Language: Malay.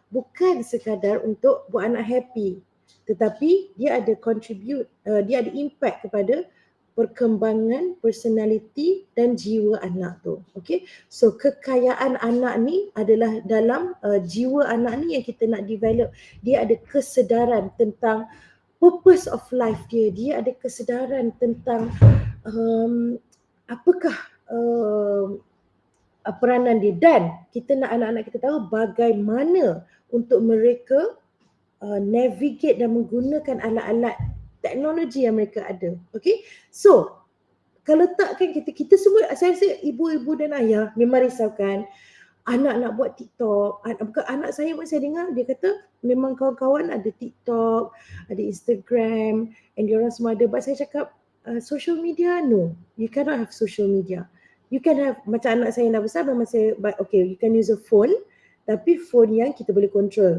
bukan sekadar untuk buat anak happy, tetapi dia ada dia ada impact kepada perkembangan personality dan jiwa anak tu. Okay, so kekayaan anak ni adalah dalam jiwa anak ni yang kita nak develop. Dia ada kesedaran tentang purpose of life dia. Dia ada kesedaran tentang apakah peranan dia, dan kita nak anak-anak kita tahu bagaimana untuk mereka navigate dan menggunakan alat-alat teknologi yang mereka ada. Okay, so kalau tak kan kita semua, saya rasa ibu-ibu dan ayah memang risaukan anak nak buat TikTok. Bukan anak saya pun, saya dengar dia kata memang kawan-kawan ada TikTok, ada Instagram, and diorang semua ada. But saya cakap social media, no, you cannot have social media. You can have, macam anak saya yang dah besar memang saya, okay, you can use a phone, tapi phone yang kita boleh control.